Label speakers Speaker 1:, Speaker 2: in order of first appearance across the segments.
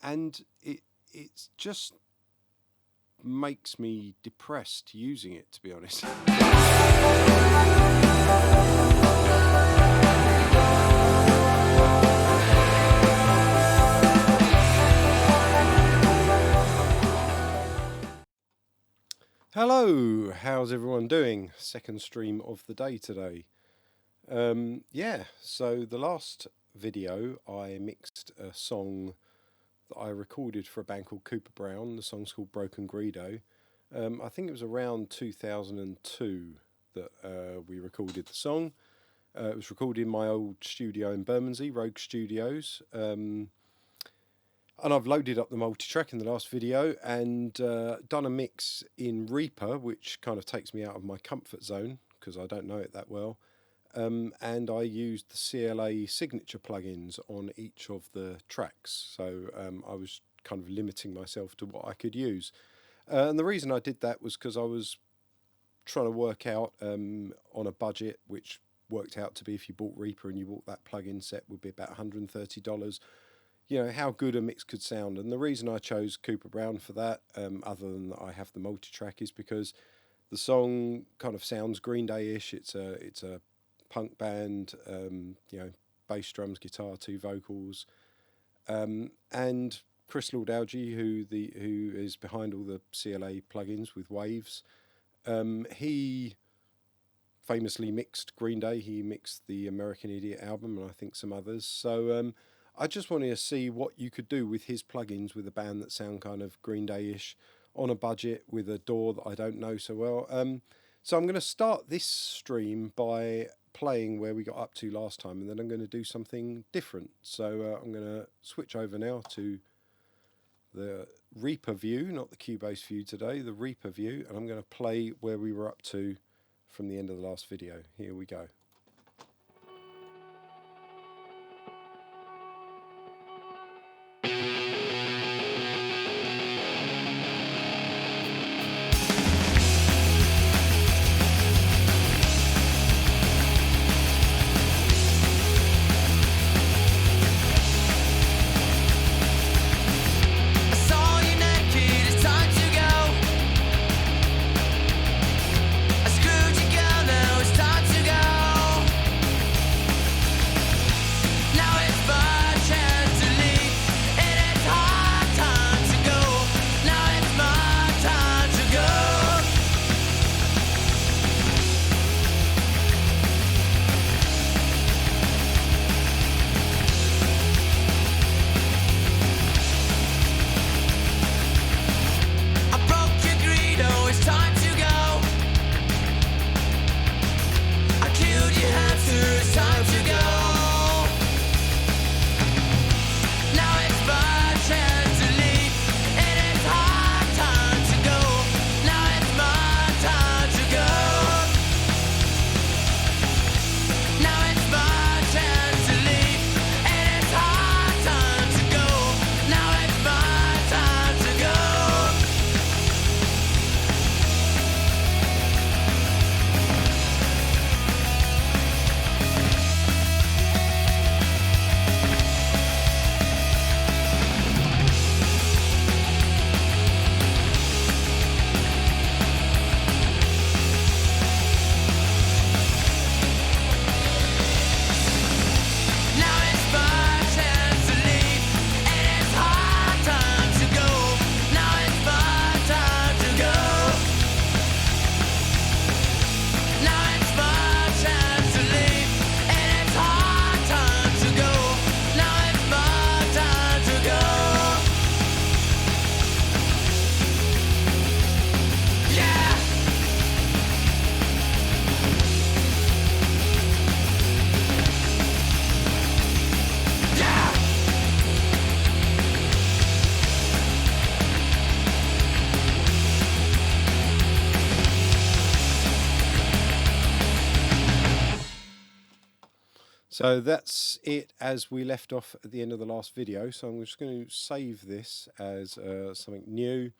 Speaker 1: and it's just makes me depressed using it, to be honest. Hello, how's everyone doing? Second stream of the day today. Yeah, so the last video I mixed a song that I recorded for a band called Cooper Brown. The song's called Broken Greedo. I think it was around 2002 that we recorded the song. It was recorded in my old studio in Bermondsey, Rogue Studios. And I've loaded up the multi-track in the last video and done a mix in Reaper, which kind of takes me out of my comfort zone because I don't know it that well. And I used the CLA Signature plugins on each of the tracks. So I was kind of limiting myself to what I could use. And the reason I did that was because I was trying to work out on a budget, which worked out to be, if you bought Reaper and you bought that plugin set, would be about $130. You know, how good a mix could sound. And the reason I chose Cooper Brown for that, other than that I have the multi-track, is because the song kind of sounds Green Day-ish. It's a punk band, you know, bass, drums, guitar, 2 vocals. And Chris Lord-Alge, who is behind all the CLA plugins with Waves, he famously mixed Green Day. He mixed the American Idiot album and I think some others. So I just wanted to see what you could do with his plugins with a band that sound kind of Green Day-ish on a budget with a DAW that I don't know so well. So I'm going to start this stream by playing where we got up to last time, and then I'm going to do something different. So I'm going to switch over now to the Reaper view, not the Cubase view today, the Reaper view, and I'm going to play where we were up to from the end of the last video. Here we go. So that's it as we left off at the end of the last video. So I'm just going to save this as something new.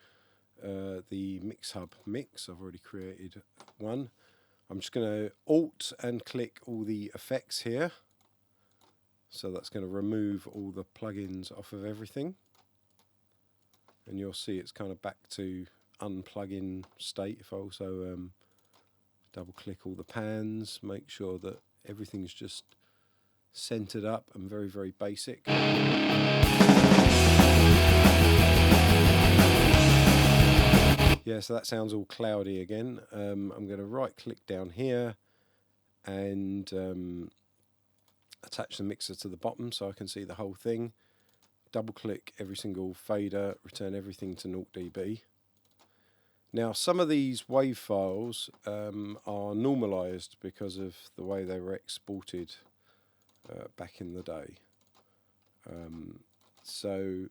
Speaker 1: The Mix Hub mix. I've already created one. I'm just going to Alt and click all the effects here. So that's going to remove all the plugins off of everything. and you'll see it's kind of back to unplug-in state. If I also double click all the pans, make sure that everything's just centered up and very, very basic. Yeah, so that sounds all cloudy again. I'm going to right click down here and attach the mixer to the bottom so I can see the whole thing. Double click every single fader, return everything to 0 dB. Now some of these wave files are normalized because of the way they were exported back in the day. So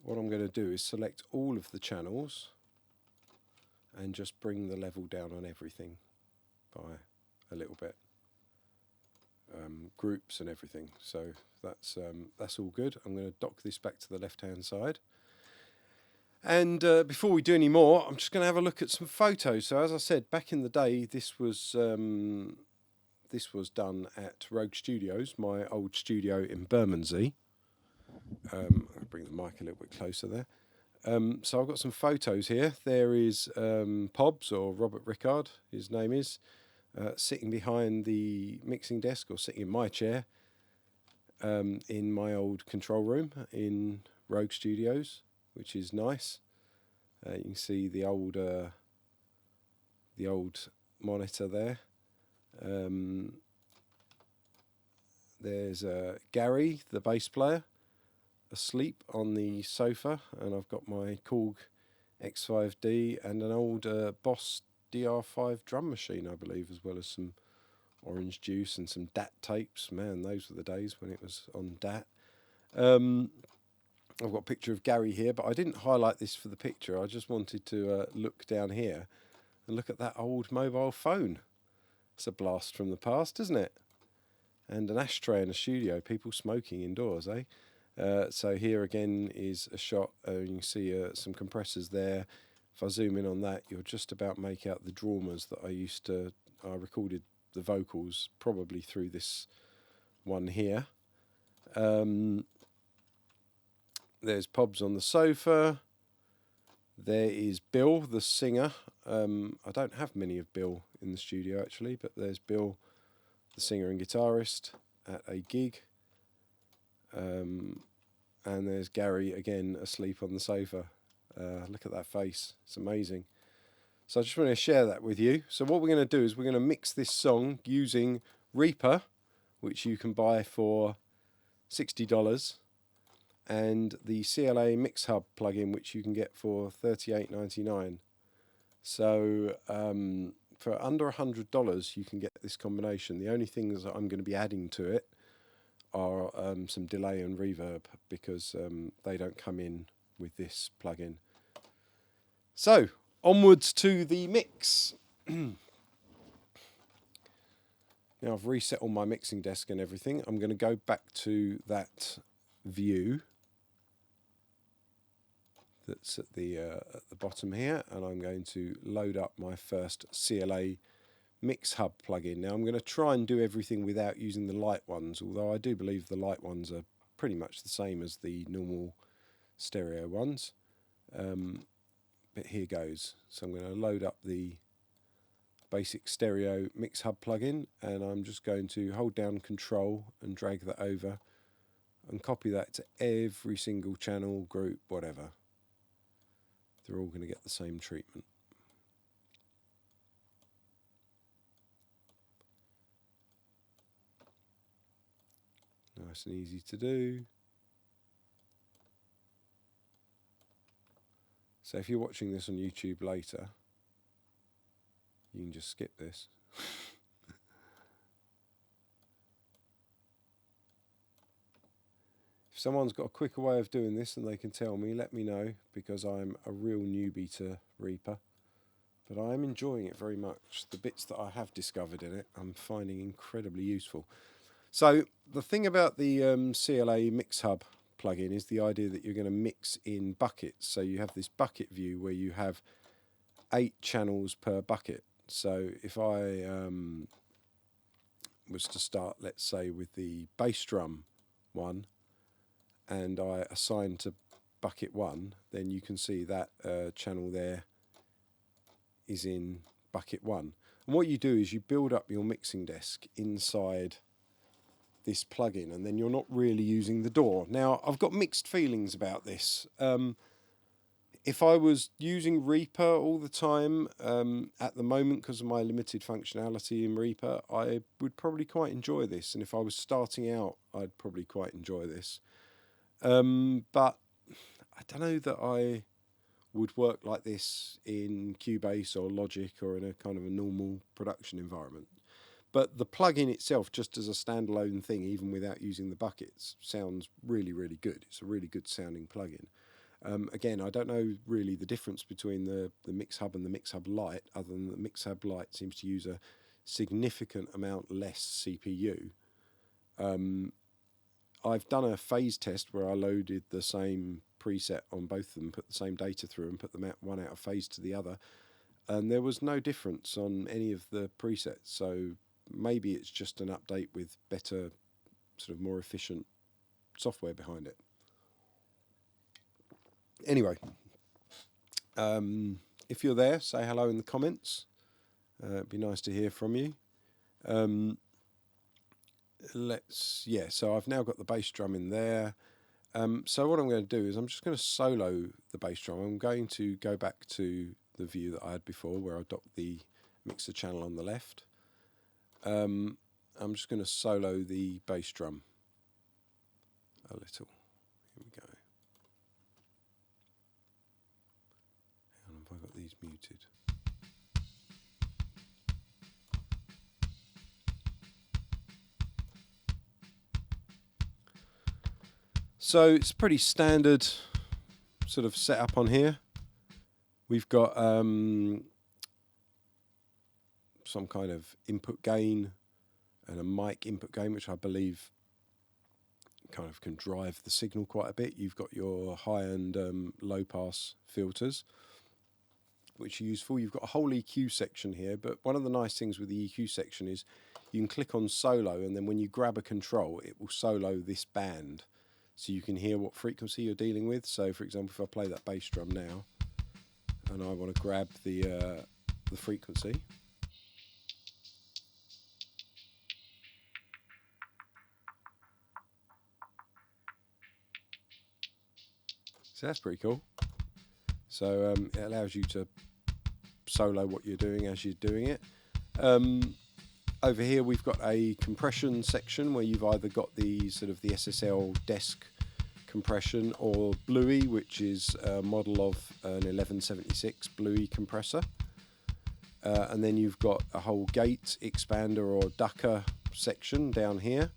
Speaker 1: what I'm going to do is select all of the channels and just bring the level down on everything by a little bit. Groups and everything. So that's all good. I'm going to dock this back to the left hand side. And before we do any more, I'm just going to have a look at some photos. So as I said, back in the day, this was done at Rogue Studios, my old studio in Bermondsey. I'll bring the mic a little bit closer there. So I've got some photos here. There is Pobbs, or Robert Rickard, his name is, sitting behind the mixing desk, or sitting in my chair, in my old control room in Rogue Studios, which is nice. You can see the old monitor there. There's Gary, the bass player, asleep on the sofa, and I've got my Korg X5D and an old Boss DR5 drum machine, I believe, as well as some orange juice and some DAT tapes. Man, those were the days when it was on DAT. I've got a picture of Gary here, but I didn't highlight this for the picture. I just wanted to look down here and look at that old mobile phone. It's a blast from the past, isn't it? And an ashtray in a studio, people smoking indoors, eh? So here again is a shot. You can see some compressors there. If I zoom in on that, you'll just about make out the drummers that I recorded the vocals probably through this one here. There's Pobbs on the sofa. There is Bill, the singer. I don't have many of Bill in the studio actually, but there's Bill, the singer and guitarist, at a gig. And there's Gary again asleep on the sofa. Look at that face, it's amazing. So I just want to share that with you. So what we're going to do is we're going to mix this song using Reaper, which you can buy for $60, and the CLA Mix Hub plugin, which you can get for $38.99. So for under $100 you can get this combination. The only things that I'm going to be adding to it are some delay and reverb, because they don't come in with this plugin. So onwards to the mix. Now I've reset all my mixing desk and everything. I'm going to go back to that view that's at the bottom here, and I'm going to load up my first CLA Mix Hub plugin. Now I'm going to try and do everything without using the light ones, although I do believe the light ones are pretty much the same as the normal stereo ones. But here goes. So I'm going to load up the basic stereo Mix Hub plugin, and I'm just going to hold down Control and drag that over and copy that to every single channel, group, whatever. They're all going to get the same treatment. Nice and easy to do. So if you're watching this on YouTube later, you can just skip this. If someone's got a quicker way of doing this and they can tell me, let me know, because I'm a real newbie to Reaper. But I am enjoying it very much. The bits that I have discovered in it, I'm finding incredibly useful. So the thing about the CLA Mix Hub plugin is the idea that you're going to mix in buckets. So you have this bucket view where you have 8 channels per bucket. So if I was to start, let's say, with the bass drum one, and I assign to bucket 1, then you can see that channel there is in bucket 1. And what you do is you build up your mixing desk inside this plugin, and then you're not really using the DAW. Now, I've got mixed feelings about this. If I was using Reaper all the time at the moment because of my limited functionality in Reaper, I would probably quite enjoy this. And if I was starting out, I'd probably quite enjoy this. But I don't know that I would work like this in Cubase or Logic or in a kind of a normal production environment. But the plugin itself, just as a standalone thing, even without using the buckets, sounds really, really good. It's a really good sounding plugin. Again, I don't know really the difference between the Mix Hub and the Mix Hub Lite, other than the Mix Hub Lite seems to use a significant amount less CPU. I've done a phase test where I loaded the same preset on both of them, put the same data through and put them one out of phase to the other, and there was no difference on any of the presets. So maybe it's just an update with better, sort of more efficient software behind it. Anyway, if you're there, say hello in the comments. It'd be nice to hear from you. So I've now got the bass drum in there. So what I'm going to do is I'm just going to solo the bass drum. I'm going to go back to the view that I had before where I docked the mixer channel on the left. I'm just going to solo the bass drum a little. Here we go. Hang on, have I got these muted? So it's pretty standard sort of setup on here. We've got some kind of input gain and a mic input gain, which I believe kind of can drive the signal quite a bit. You've got your high and low pass filters, which are useful. You've got a whole EQ section here, but one of the nice things with the EQ section is you can click on solo, and then when you grab a control, it will solo this band. So you can hear what frequency you're dealing with. So for example, if I play that bass drum now, and I want to grab the frequency. So that's pretty cool. So it allows you to solo what you're doing as you're doing it. Over here we've got a compression section where you've either got the sort of the SSL desk compression or Bluey, which is a model of an 1176 Bluey compressor. And then you've got a whole gate expander or ducker section down here.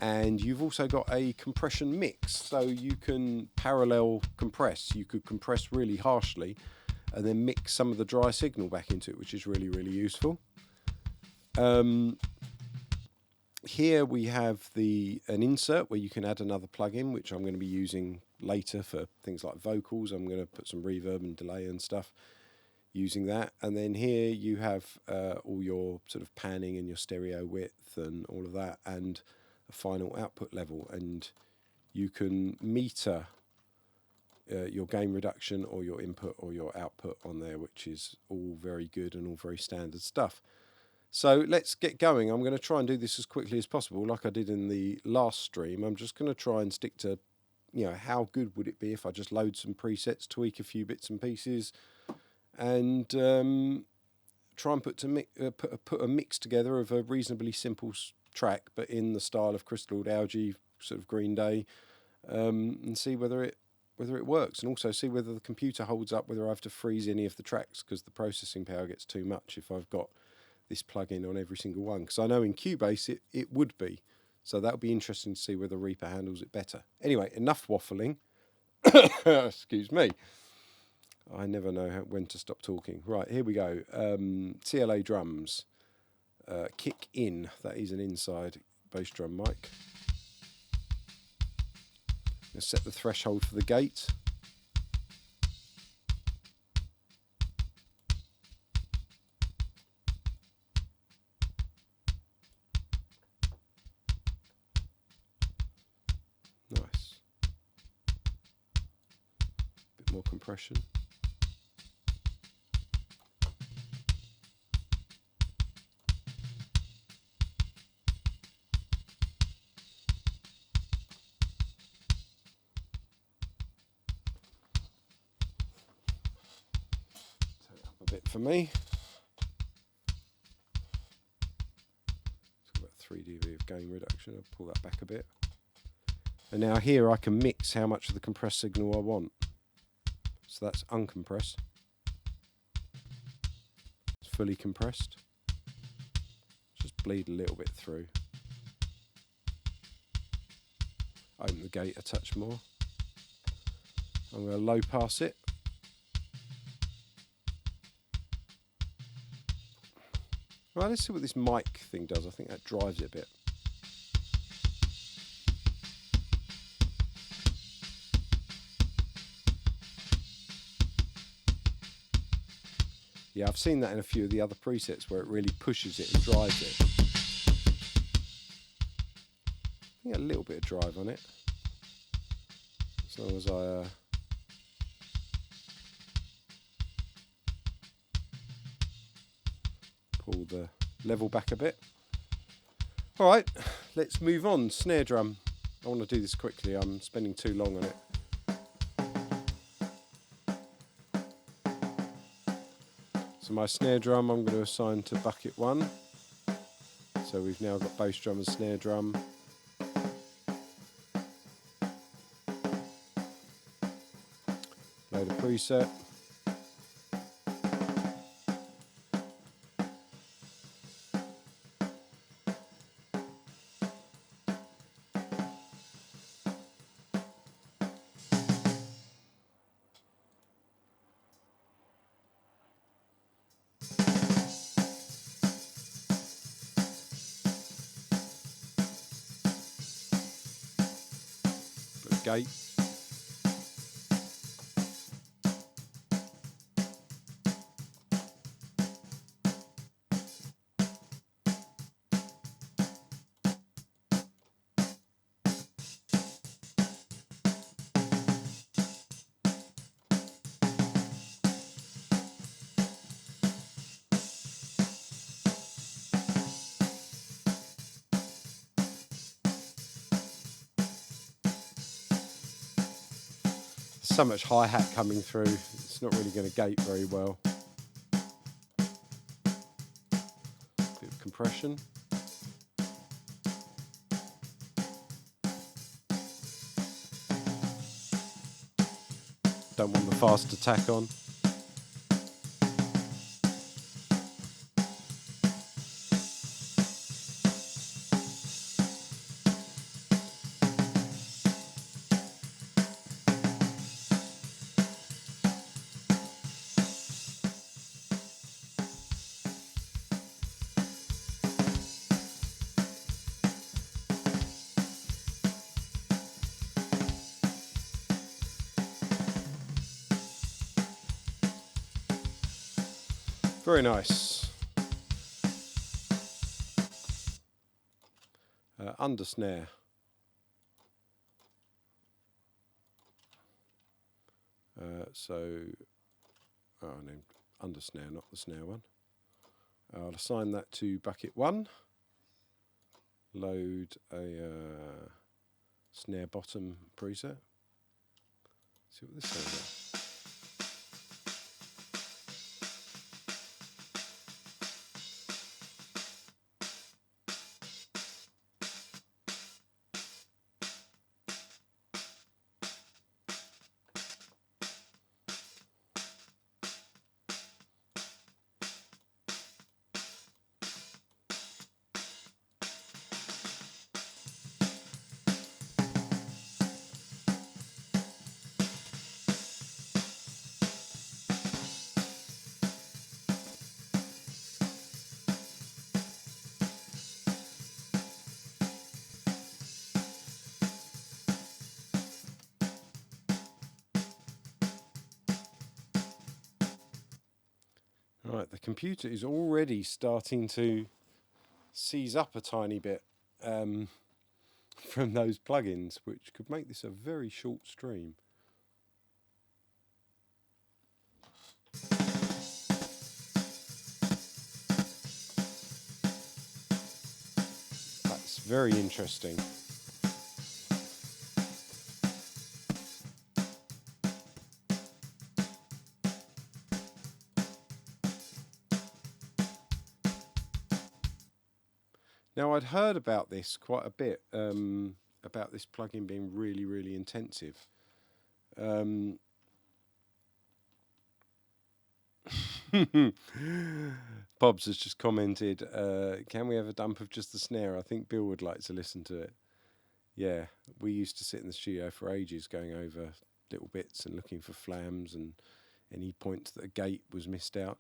Speaker 1: And you've also got a compression mix, so you can parallel compress. You could compress really harshly and then mix some of the dry signal back into it, which is really, really useful. Here we have an insert where you can add another plugin, which I'm going to be using later for things like vocals. I'm going to put some reverb and delay and stuff using that. And then here you have all your sort of panning and your stereo width and all of that, and a final output level. And you can meter your gain reduction or your input or your output on there, which is all very good and all very standard stuff. So let's get going. I'm going to try and do this as quickly as possible, like I did in the last stream. I'm just going to try and stick to, how good would it be if I just load some presets, tweak a few bits and pieces, and try and put a mix together of a reasonably simple track, but in the style of Crystalled Algae, sort of Green Day, and see whether it works, and also see whether the computer holds up, whether I have to freeze any of the tracks because the processing power gets too much if I've got this plugin on every single one, because I know in Cubase it would be. So that would be interesting to see whether Reaper handles it better. Anyway, enough waffling. Excuse me. I never know when to stop talking. Right, here we go. CLA drums. Kick in. That is an inside bass drum mic. Let's set the threshold for the gate. Nice. more compression. Turn it up a bit for me. It's got about 3 dB of gain reduction. I'll pull that back a bit. And now here I can mix how much of the compressed signal I want. So that's uncompressed. It's fully compressed. Just bleed a little bit through. Open the gate a touch more. I'm going to low pass it. Right, let's see what this mic thing does. I think that drives it a bit. Yeah, I've seen that in a few of the other presets where it really pushes it and drives it. I think a little bit of drive on it. As long as I pull the level back a bit. Alright, let's move on. Snare drum. I want to do this quickly, I'm spending too long on it. So my snare drum I'm going to assign to bucket 1. So we've now got bass drum and snare drum. Load a preset. Gate. So much hi-hat coming through, it's not really going to gate very well. Bit of compression. Don't want the fast attack on. Very nice. Under snare. No, under snare, not the snare one. I'll assign that to bucket 1. Load a snare bottom preset. See what this says. Right, the computer is already starting to seize up a tiny bit from those plugins, which could make this a very short stream. Very interesting. Now, I'd heard about this quite a bit, about this plugin being really, really intensive. Bobs has just commented, can we have a dump of just the snare? I think Bill would like to listen to it. Yeah, we used to sit in the studio for ages going over little bits and looking for flams and any points that a gate was missed out.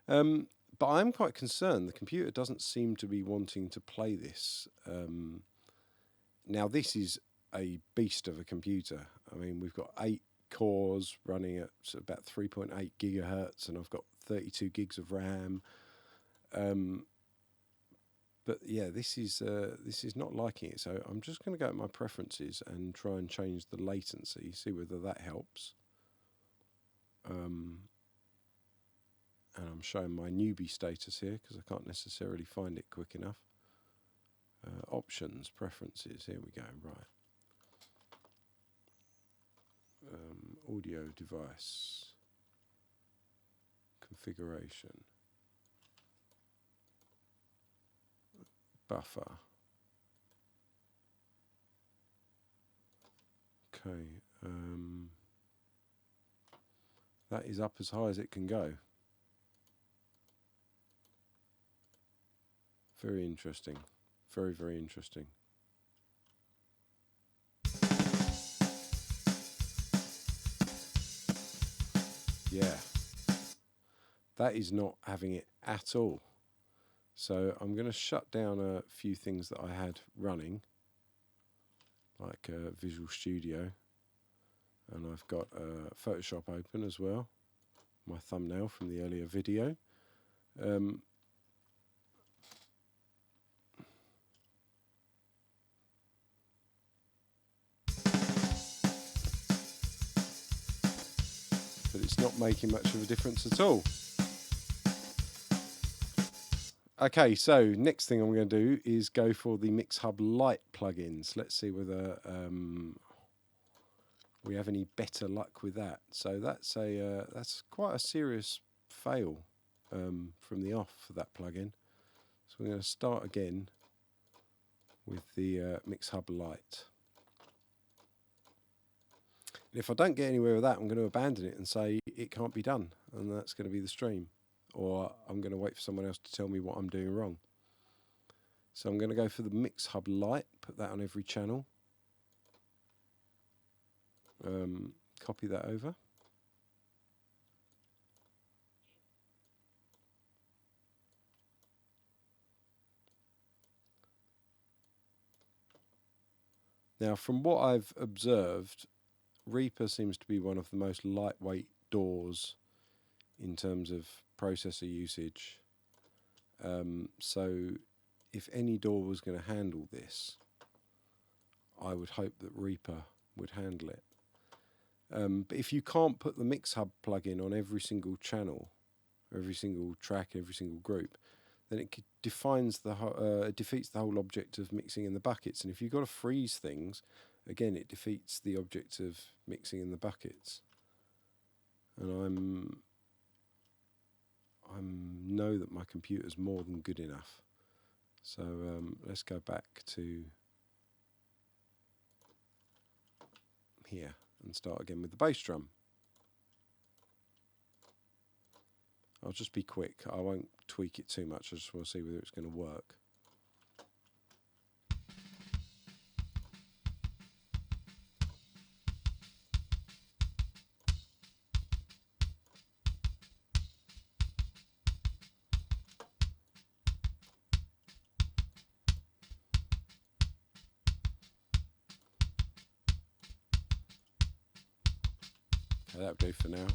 Speaker 1: But I'm quite concerned. The computer doesn't seem to be wanting to play this. Now, this is a beast of a computer. I mean, we've got 8 cores running at sort of about 3.8 gigahertz, and I've got 32 gigs of RAM. But yeah, this is not liking it. So I'm just going to go to my preferences and try and change the latency, see whether that helps. And I'm showing my newbie status here because I can't necessarily find it quick enough. Options, preferences, here we go, right. Audio device, configuration, buffer. Okay, that is up as high as it can go. Very interesting. Very, very interesting. Yeah. That is not having it at all. So I'm going to shut down a few things that I had running, like Visual Studio. And I've got Photoshop open as well, my thumbnail from the earlier video. But it's not making much of a difference at all. Okay, so next thing I'm going to do is go for the Mix Hub Lite plugins. Let's see whether we have any better luck with that. So that's quite a serious fail from the off for that plugin. So we're going to start again with the Mix Hub Lite. If I don't get anywhere with that, I'm going to abandon it and say it can't be done, and that's going to be the stream. Or I'm going to wait for someone else to tell me what I'm doing wrong. So I'm going to go for the Mix Hub Lite, put that on every channel. Copy that over. Now, from what I've observed, Reaper seems to be one of the most lightweight DAWs in terms of processor usage. So if any DAW was going to handle this, I would hope that Reaper would handle it. But if you can't put the Mix Hub plugin on every single channel, every single track, every single group, then it defeats the whole object of mixing in the buckets. And if you've got to freeze things, again, it defeats the object of mixing in the buckets. And I know that my computer's more than good enough. So let's go back to here and start again with the bass drum. I'll just be quick. I won't tweak it too much. I just want to see whether it's going to work. Okay, that'll do for now.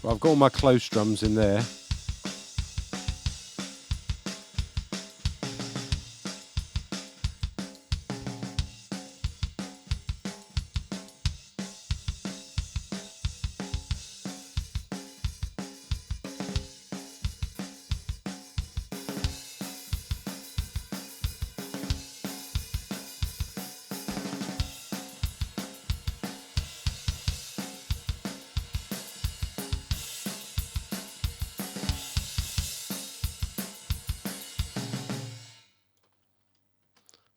Speaker 1: Well, I've got all my close drums in there.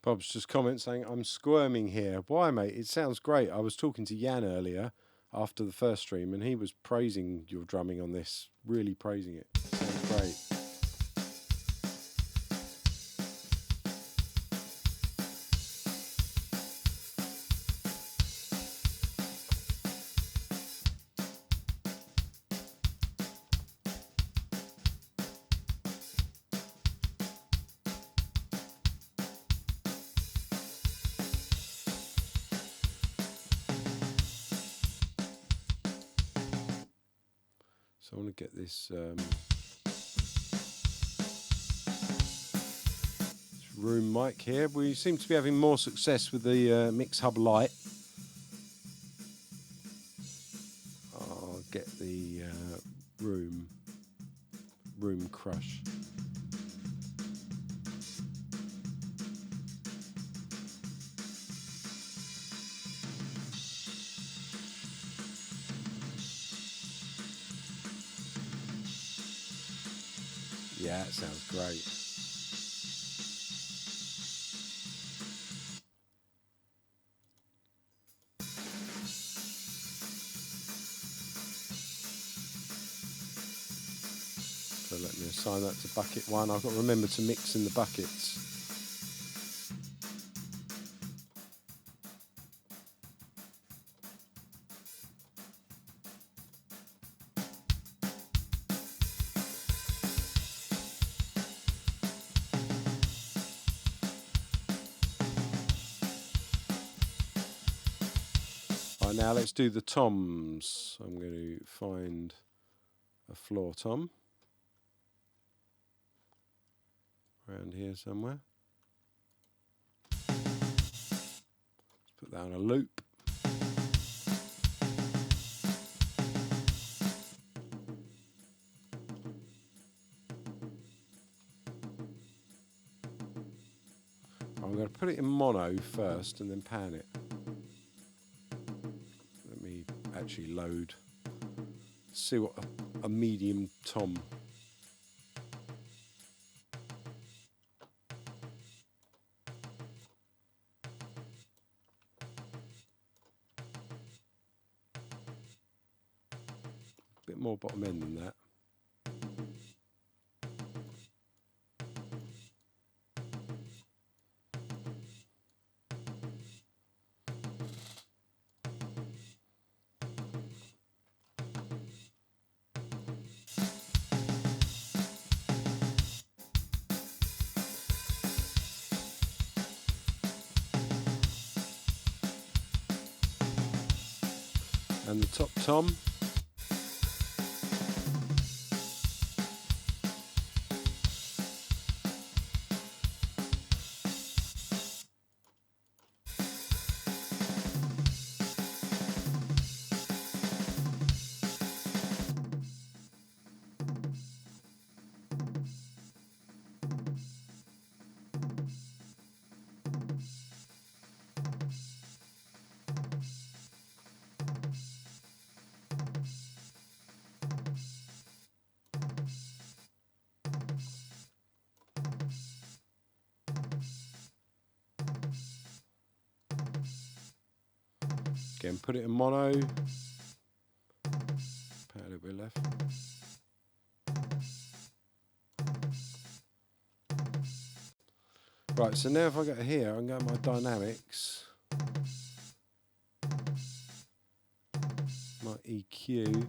Speaker 1: Bob's just comment saying, I'm squirming here. Why, mate? It sounds great. I was talking to Jan earlier after the first stream, and he was praising your drumming on this, really praising it. Sounds great. So I want to get this room mic here. We seem to be having more success with the Mix Hub Lite. I'll get the room crush. Yeah, that sounds great. So let me assign that to bucket 1. I've got to remember to mix in the buckets. Right, now let's do the toms. I'm going to find a floor tom around here somewhere. Let's put that on a loop. I'm going to put it in mono first and then pan it. Let me actually load. See what a medium tom. Bit more bottom end than that. And the top tom. Again, put it in mono. Put a little bit left. Right, so now if I go here, I can go to my dynamics. My EQ.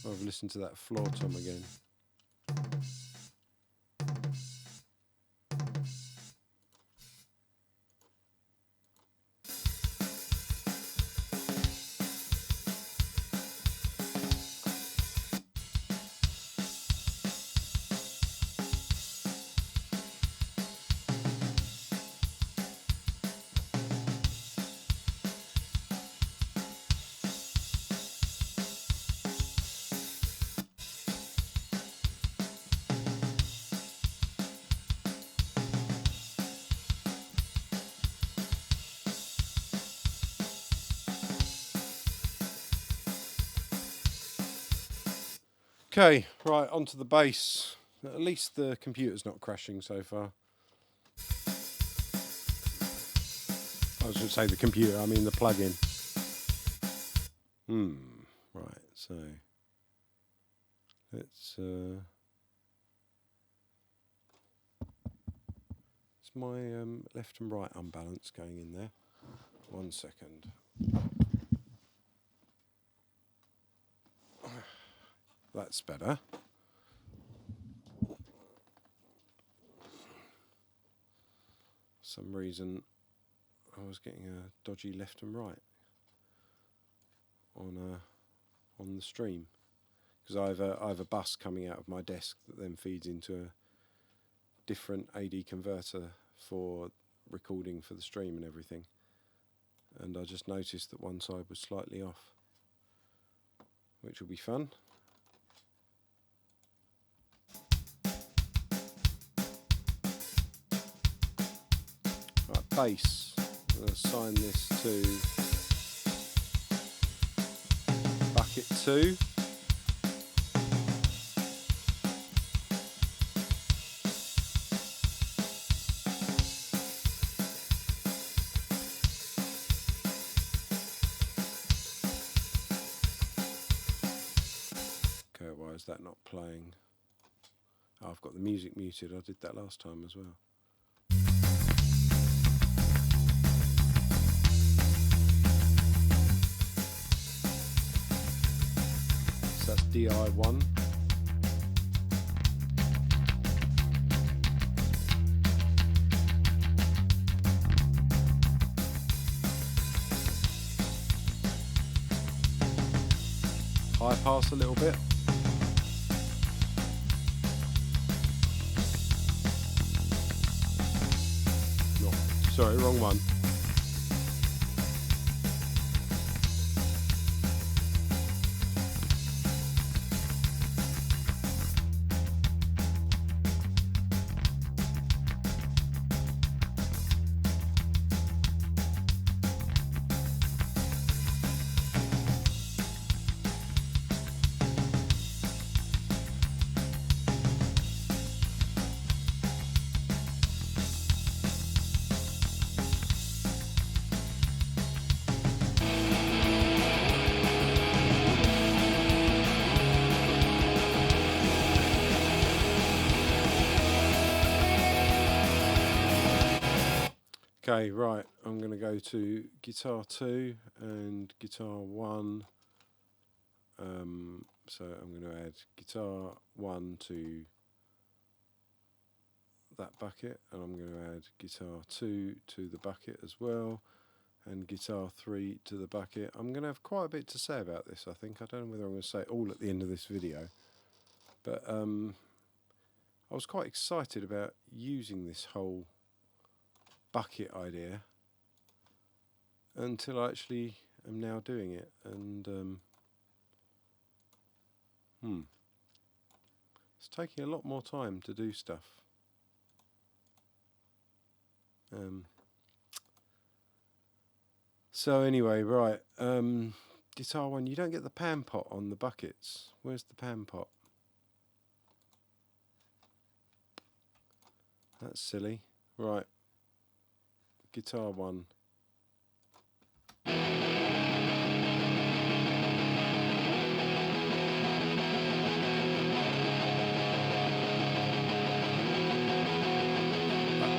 Speaker 1: I've listened to that floor tom again. Okay, right, onto the bass. At least the computer's not crashing so far. I was going to say the computer, I mean the plug-in. Right, so let's is my left and right unbalance going in there? 1 second. That's better. For some reason I was getting a dodgy left and right on the stream, because I have a bus coming out of my desk that then feeds into a different AD converter for recording for the stream and everything, and I just noticed that one side was slightly off, which will be fun. Right, bass. I'm going to assign this to bucket 2. Okay, why is that not playing? Oh, I've got the music muted. I did that last time as well. So that's DI1. High pass a little bit. No, sorry, wrong one. Okay, right, I'm going to go to guitar 2 and guitar 1. So I'm going to add guitar 1 to that bucket, and I'm going to add guitar 2 to the bucket as well, and guitar 3 to the bucket. I'm going to have quite a bit to say about this, I think. I don't know whether I'm going to say it all at the end of this video, but I was quite excited about using this whole bucket idea until I actually am now doing it, and it's taking a lot more time to do stuff. So anyway, right, guitar 1, you don't get the pan pot on the buckets. Where's the pan pot? That's silly. Right, guitar 1.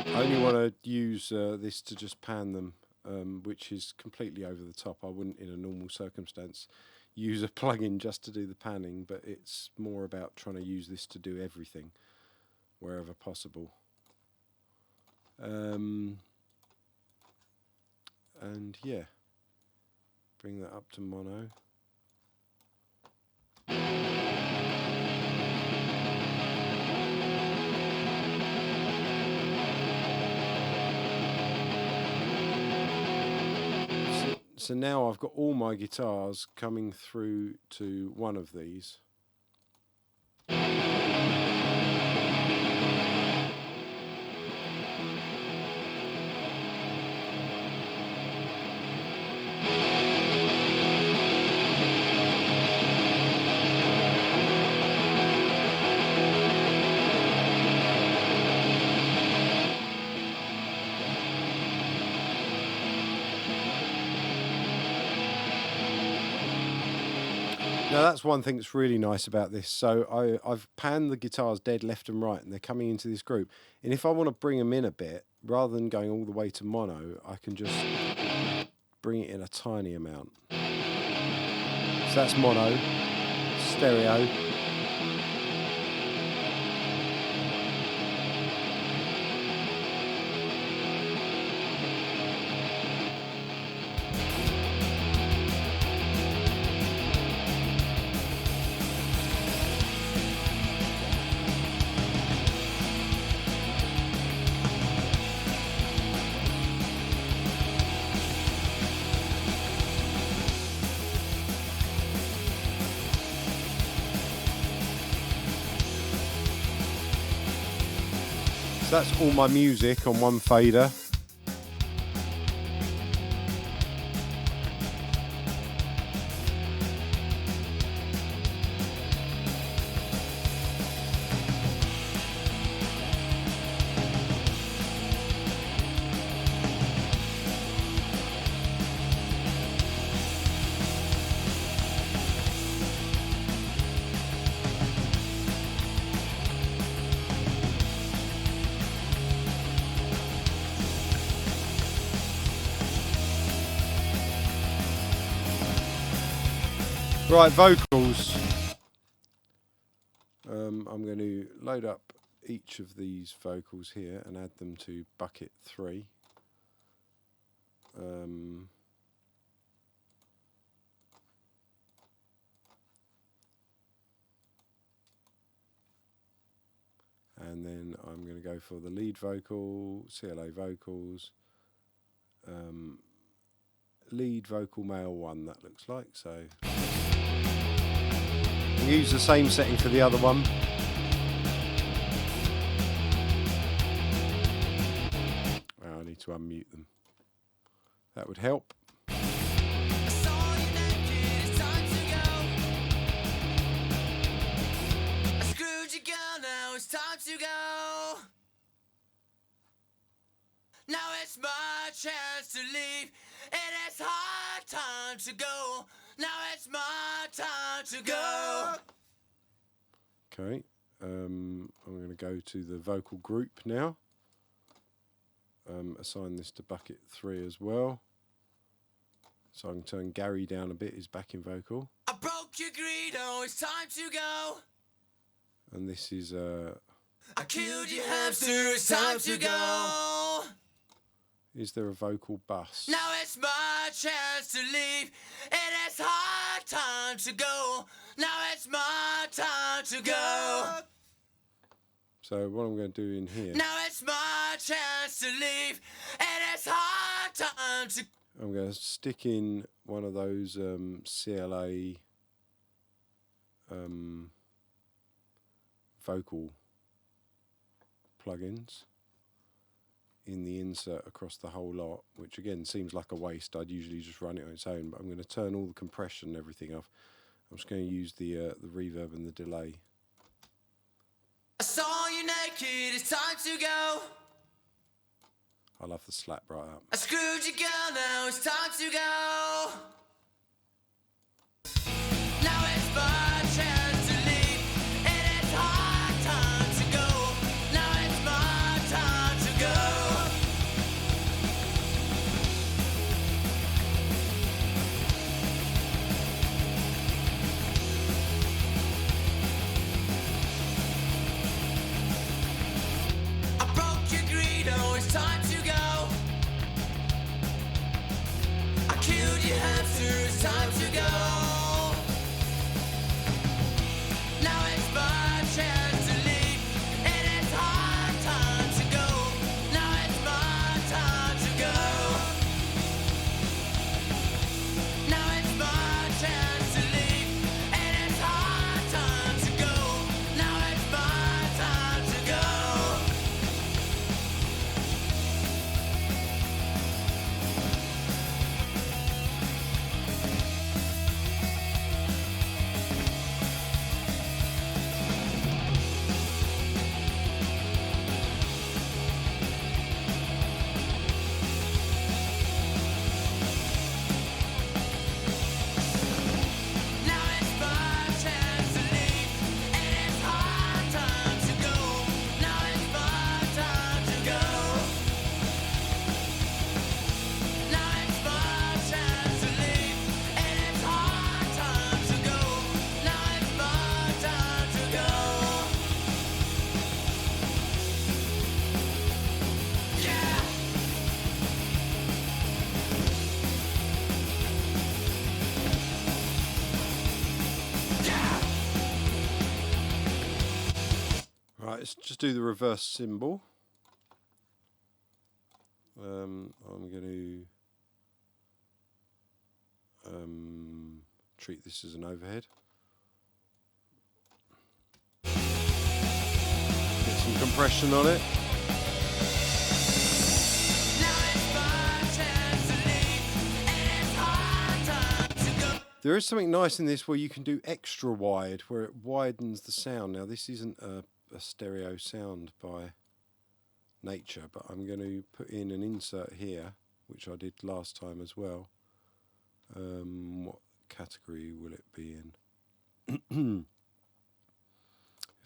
Speaker 1: I only want to use this to just pan them, which is completely over the top. I wouldn't, in a normal circumstance, use a plugin just to do the panning, but it's more about trying to use this to do everything wherever possible. And yeah, bring that up to mono. So now I've got all my guitars coming through to one of these. Now that's one thing that's really nice about this. So I've panned the guitars dead left and right, and they're coming into this group. And if I want to bring them in a bit, rather than going all the way to mono, I can just bring it in a tiny amount. So that's mono, stereo. That's all my music on one fader. Right, vocals. I'm going to load up each of these vocals here and add them to bucket 3. And then I'm going to go for the lead vocal, CLA vocals, lead vocal male 1, that looks like. So we'll use the same setting for the other one. Oh, I need to unmute them. That would help.
Speaker 2: Now it's my chance to leave. It is hard time to go. Now it's my time to go.
Speaker 1: Okay, I'm going to go to the vocal group now. Assign this to bucket 3 as well. So I can turn Gary down a bit, his backing vocal.
Speaker 2: I broke your Greedo, it's time to go.
Speaker 1: And this is
Speaker 2: I killed your hamster, it's time to go.
Speaker 1: Is there a vocal bus?
Speaker 2: Now it's my chance to leave. It is hard time to go. Now it's my time to go.
Speaker 1: So what I'm going to do in here,
Speaker 2: Now it's my chance to leave. It is hard time to.
Speaker 1: I'm going to stick in one of those CLA vocal plugins in the insert across the whole lot, which again seems like a waste. I'd usually just run it on its own, but I'm going to turn all the compression and everything off. I'm just going to use the reverb and the delay.
Speaker 2: I saw you naked, it's time to go.
Speaker 1: I love the slap right up.
Speaker 2: I screwed your girl, now it's time to go. Now it's my chance to leave. It is hard time to go. Now it's my time to go. I broke your Greedo, it's time to go. I killed your hamster, it's time to go. Now it's my chance to leave. It is hard time to go. Now it's my time to go. Now it's my chance to leave. It is hard time to go. Now it's my time to go.
Speaker 1: let's just do the reverse symbol. I'm going to treat this as an overhead. Get some compression on it. There is something nice in this where you can do extra wide, where it widens the sound. Now this isn't a stereo sound by nature, but I'm going to put in an insert here, which I did last time as well. What category will it be in?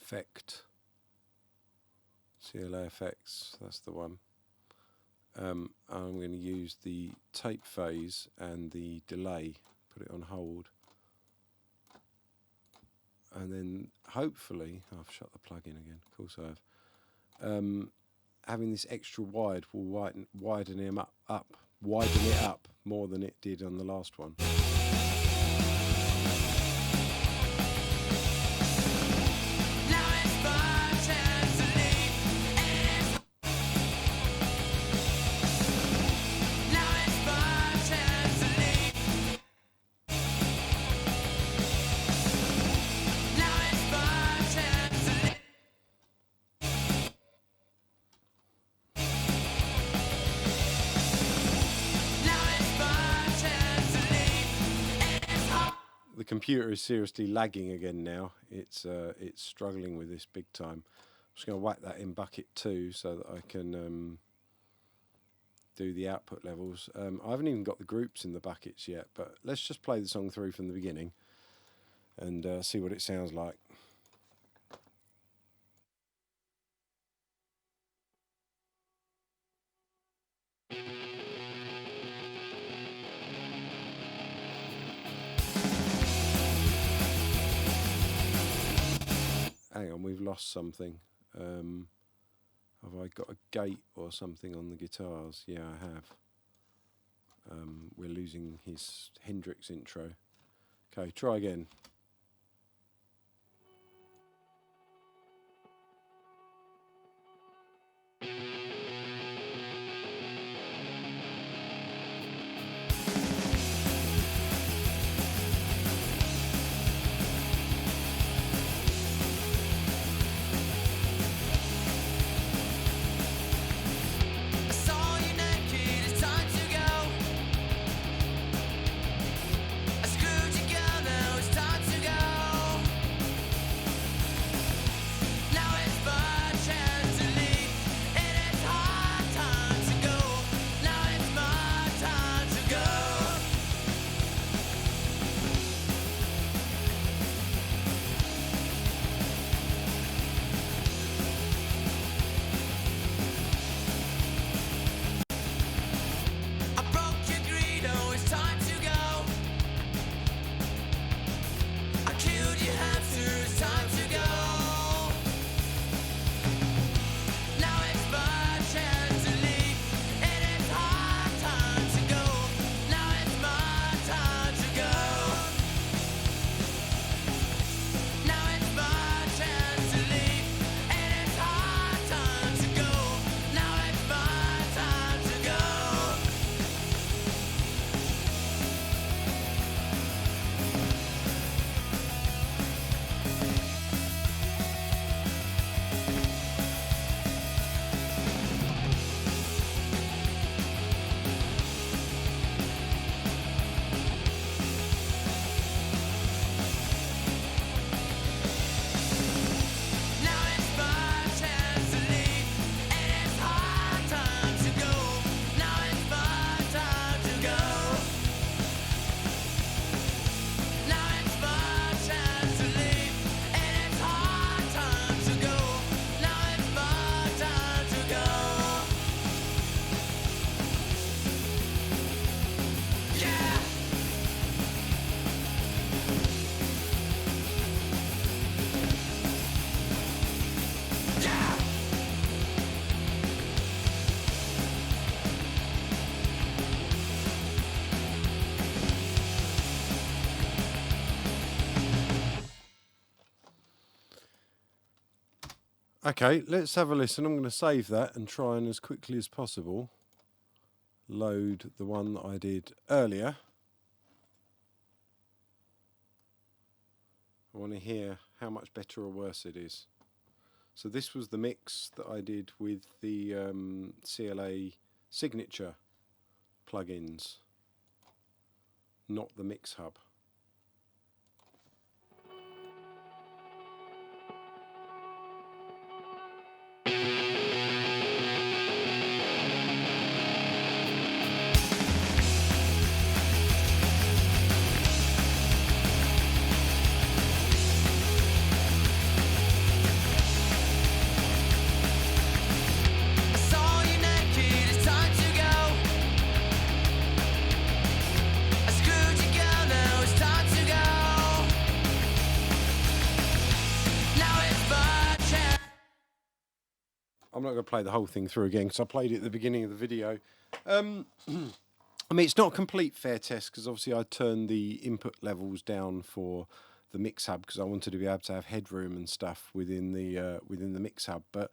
Speaker 1: Effect. CLA effects, that's the one. I'm going to use the tape phase and the delay, put it on hold. And then hopefully, I've shut the plug in again, of course I have. Having this extra wide will widen it up more than it did on the last one. The computer is seriously lagging again now. It's struggling with this big time. I'm just going to whack that in bucket 2 so that I can do the output levels. I haven't even got the groups in the buckets yet, but let's just play the song through from the beginning and see what it sounds like. Hang on, we've lost something. Have I got a gate or something on the guitars? Yeah, I have. We're losing his Hendrix intro. Okay, try again.
Speaker 2: Screwed together, it's time to
Speaker 1: Okay, let's have a listen. I'm going to save that and try and as quickly as possible load the one that I did earlier. I want to hear how much better or worse it is. So this was the mix that I did with the CLA Signature plugins, not the Mix Hub.
Speaker 2: I saw you naked, it's time to go. I screwed you, girl, now it's time to go. Now it's my chance.
Speaker 1: I'm not going to play the whole thing through again because I played it at the beginning of the video. I mean, it's not a complete fair test because obviously I turned the input levels down for the Mix Hub because I wanted to be able to have headroom and stuff within the Mix Hub. But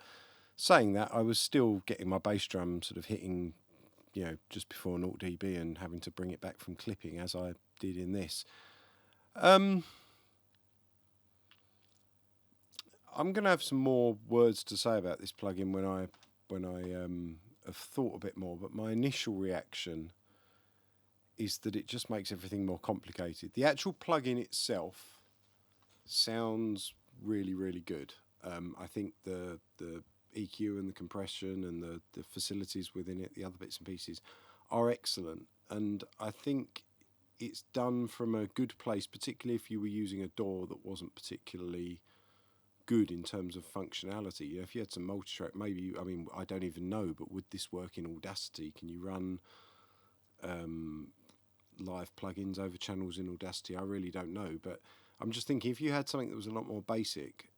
Speaker 1: saying that, I was still getting my bass drum sort of hitting, just before 0 dB and having to bring it back from clipping as I did in this. I'm going to have some more words to say about this plugin when I have thought a bit more. But my initial reaction is that it just makes everything more complicated. The actual plugin itself sounds really, really good. I think the EQ and the compression and the facilities within it, the other bits and pieces, are excellent. And I think it's done from a good place, particularly if you were using a DAW that wasn't particularly good in terms of functionality. If you had some multi-track, maybe, I mean, I don't even know, but would this work in Audacity? Can you run live plugins over channels in Audacity? I really don't know, but I'm just thinking if you had something that was a lot more basic,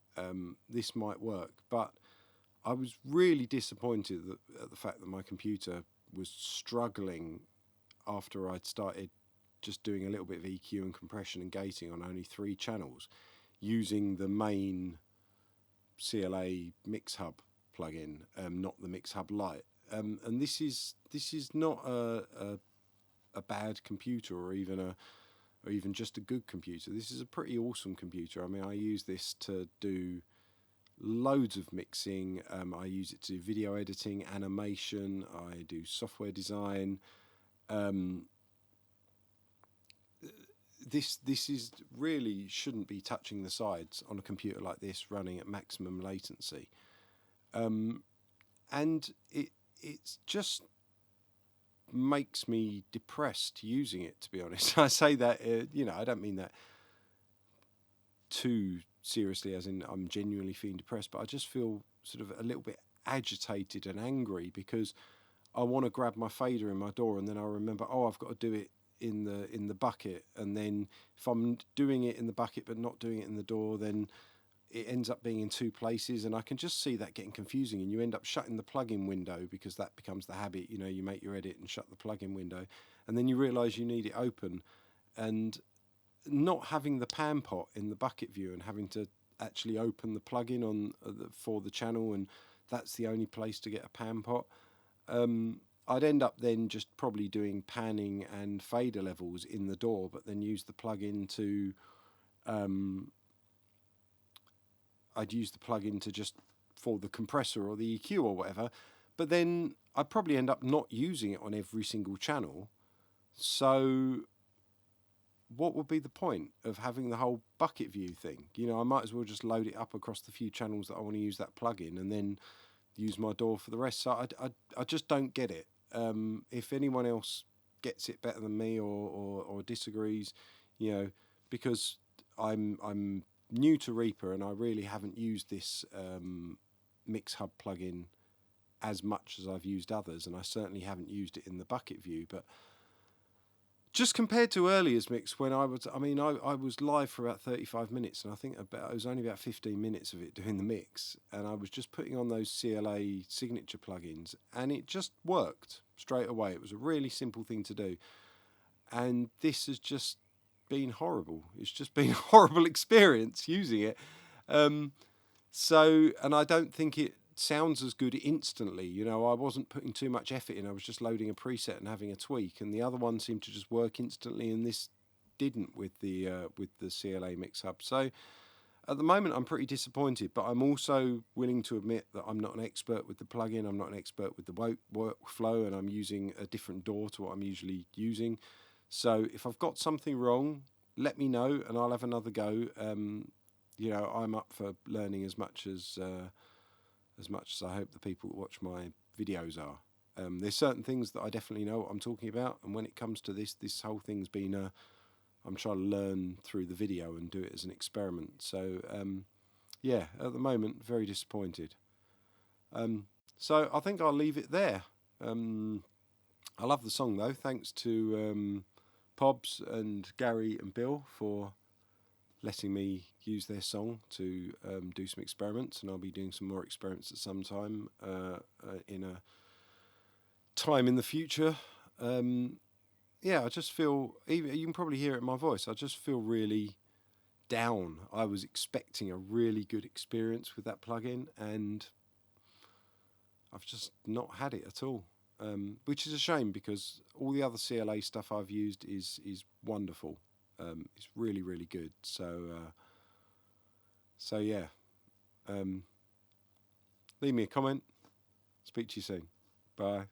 Speaker 1: this might work. But I was really disappointed at the fact that my computer was struggling after I'd started just doing a little bit of EQ and compression and gating on only 3 channels using the main CLA Mix Hub plugin, not the Mix Hub Lite. And this is not a bad computer or even just a good computer. This is a pretty awesome computer. I mean, I use this to do loads of mixing. I use it to do video editing, animation. I do software design. This is really shouldn't be touching the sides on a computer like this running at maximum latency. And it's just makes me depressed using it, to be honest. I say that, I don't mean that too seriously, as in I'm genuinely feeling depressed, but I just feel sort of a little bit agitated and angry because I want to grab my fader in my DAW and then I remember, I've got to do it in the bucket, and then if I'm doing it in the bucket but not doing it in the DAW, then it ends up being in 2 places, and I can just see that getting confusing, and you end up shutting the plugin window because that becomes the habit. You make your edit and shut the plugin window, and then you realise you need it open, and not having the pan pot in the bucket view and having to actually open the plugin on for the channel, and that's the only place to get a pan pot. I'd end up then just probably doing panning and fader levels in the DAW, but then use the plugin to I'd use the plugin to just for the compressor or the EQ or whatever, but then I'd probably end up not using it on every single channel. So what would be the point of having the whole bucket view thing? I might as well just load it up across the few channels that I want to use that plugin and then use my DAW for the rest. So I just don't get it. If anyone else gets it better than me or disagrees, because I'm new to Reaper and I really haven't used this Mix Hub plugin as much as I've used others, and I certainly haven't used it in the bucket view. But just compared to earlier's mix, when I was live for about 35 minutes, and I think it was only about 15 minutes of it doing the mix, and I was just putting on those CLA Signature plugins, and it just worked straight away. It was a really simple thing to do, and this has just been horrible. It's just been a horrible experience using it. So, and I don't think it sounds as good instantly. You know, I wasn't putting too much effort in. I was just loading a preset and having a tweak, and the other one seemed to just work instantly, and this didn't with the CLA Mix Hub. So at the moment, I'm pretty disappointed, but I'm also willing to admit that I'm not an expert with the plugin. I'm not an expert with the workflow, and I'm using a different DAW to what I'm usually using. So if I've got something wrong, let me know, and I'll have another go. You know, I'm up for learning as much as I hope the people that watch my videos are. There's certain things that I definitely know what I'm talking about, and when it comes to this whole thing's been I'm trying to learn through the video and do it as an experiment. So yeah, at the moment, very disappointed. So I think I'll leave it there. I love the song though. Thanks to Pobs and Gary and Bill for letting me use their song to do some experiments, and I'll be doing some more experiments at some time in a time in the future. Yeah, I just feel, even you can probably hear it in my voice, I just feel really down. I was expecting a really good experience with that plugin, and I've just not had it at all, which is a shame because all the other CLA stuff I've used is wonderful. It's really, really good. So yeah, leave me a comment. Speak to you soon. Bye.